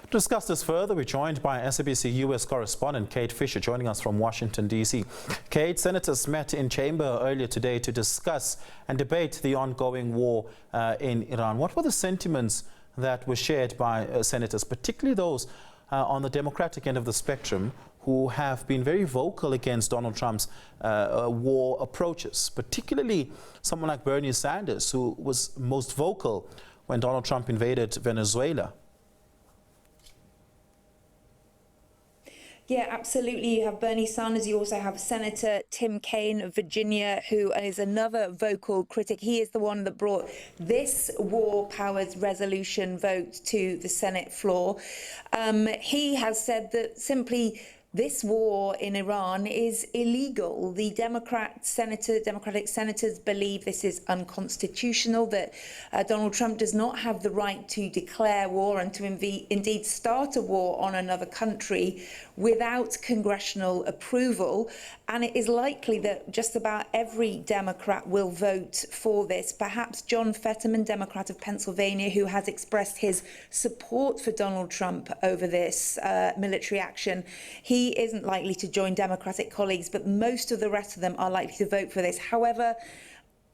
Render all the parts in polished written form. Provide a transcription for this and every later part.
To discuss this further, we're joined by SABC US correspondent Kate Fisher, joining us from Washington, D.C. Kate, senators met in chamber earlier today to discuss and debate the ongoing war in Iran. What were the sentiments that were shared by senators, particularly those on the Democratic end of the spectrum, who have been very vocal against Donald Trump's war approaches, particularly someone like Bernie Sanders, who was most vocal when Donald Trump invaded Venezuela? Yeah, absolutely. You have Bernie Sanders. You also have Senator Tim Kaine of Virginia, who is another vocal critic. He is the one that brought this war powers resolution vote to the Senate floor. He has said that simply this war in Iran is illegal. The Democratic senators believe this is unconstitutional, that Donald Trump does not have the right to declare war and to indeed start a war on another country without congressional approval. And it is likely that just about every Democrat will vote for this. Perhaps John Fetterman, Democrat of Pennsylvania, who has expressed his support for Donald Trump over this military action, he isn't likely to join Democratic colleagues, but most of the rest of them are likely to vote for this. However,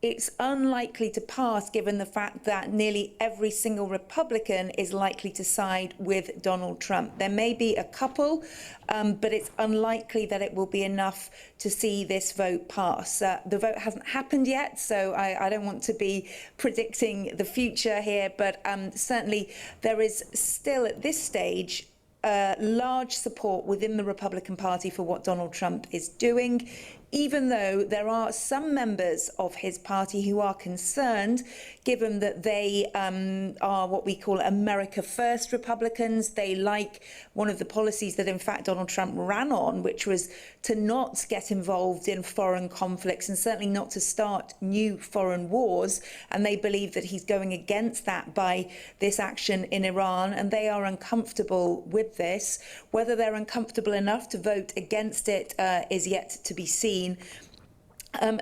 it's unlikely to pass given the fact that nearly every single Republican is likely to side with Donald Trump. There may be a couple, but it's unlikely that it will be enough to see this vote pass. The vote hasn't happened yet, so I don't want to be predicting the future here, but certainly there is still at this stage large support within the Republican Party for what Donald Trump is doing, even though there are some members of his party who are concerned, given that they are what we call America First Republicans. They like one of the policies that, in fact, Donald Trump ran on, which was to not get involved in foreign conflicts and certainly not to start new foreign wars. And they believe that he's going against that by this action in Iran, and they are uncomfortable with this. Whether they're uncomfortable enough to vote against it is yet to be seen.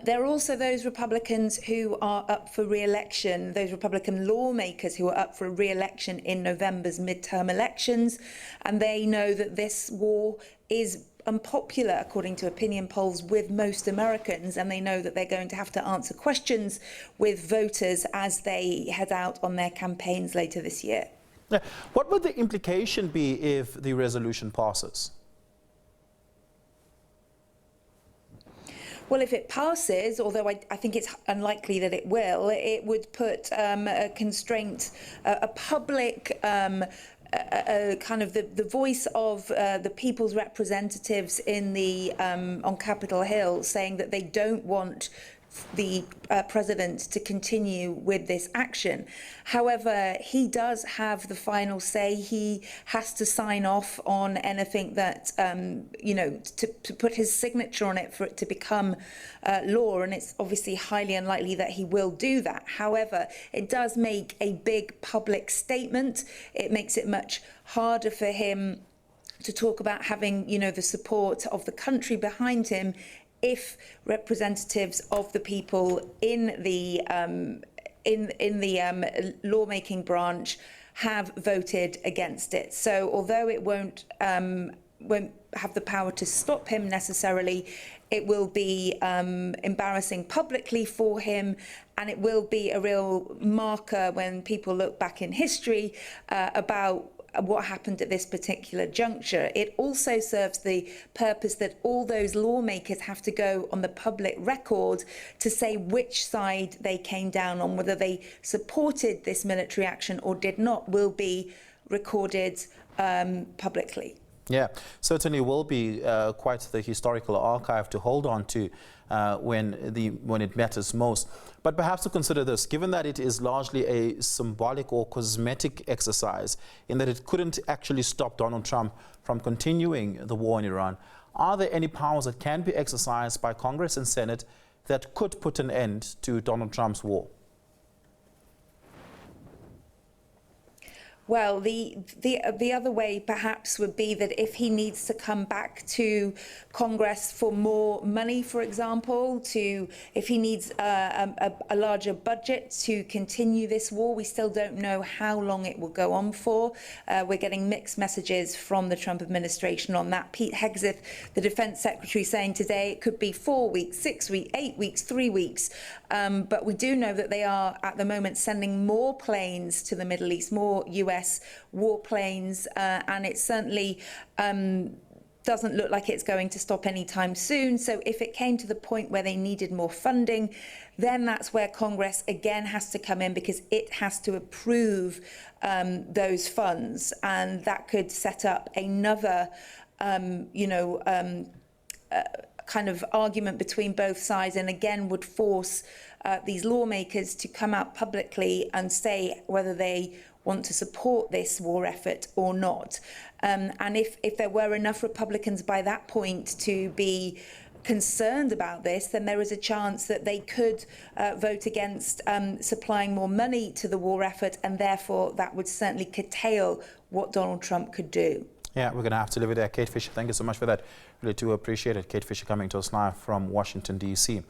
There are also those Republicans who are up for re-election, those Republican lawmakers who are up for re-election in November's midterm elections, and they know that this war is unpopular, according to opinion polls, with most Americans, and they know that they're going to have to answer questions with voters as they head out on their campaigns later this year. What would the implication be if the resolution passes? Well, if it passes, although I think it's unlikely that it will, it would put a constraint, a public kind of the voice of the people's representatives in the on Capitol Hill saying that they don't want the president to continue with this action. However, he does have the final say. He has to sign off on anything that, to put his signature on it for it to become law. And it's obviously highly unlikely that he will do that. However, it does make a big public statement. It makes it much harder for him to talk about having, the support of the country behind him if representatives of the people in the lawmaking branch have voted against it. So although it won't have the power to stop him necessarily, it will be embarrassing publicly for him, and it will be a real marker when people look back in history about what happened at this particular juncture. It also serves the purpose that all those lawmakers have to go on the public record to say which side they came down on, whether they supported this military action or did not, will be recorded publicly. Yeah, certainly will be quite the historical archive to hold on to when it matters most. But perhaps to consider this, given that it is largely a symbolic or cosmetic exercise, in that it couldn't actually stop Donald Trump from continuing the war in Iran, are there any powers that can be exercised by Congress and Senate that could put an end to Donald Trump's war? Well, the other way perhaps would be that if he needs to come back to Congress for more money, for example, if he needs a larger budget to continue this war, we still don't know how long it will go on for. We're getting mixed messages from the Trump administration on that. Pete Hegseth, the Defense Secretary, saying today it could be 4 weeks, 6 weeks, 8 weeks, 3 weeks. But we do know that they are at the moment sending more planes to the Middle East, more US warplanes, and it certainly doesn't look like it's going to stop anytime soon. So if it came to the point where they needed more funding, then that's where Congress again has to come in, because it has to approve those funds, and that could set up another kind of argument between both sides, and again would force these lawmakers to come out publicly and say whether they want to support this war effort or not. And if there were enough Republicans by that point to be concerned about this, then there is a chance that they could vote against supplying more money to the war effort, and therefore that would certainly curtail what Donald Trump could do. Yeah, we're going to have to leave it there. Kate Fisher, thank you so much for that. Really do appreciate it. Kate Fisher coming to us live from Washington, D.C.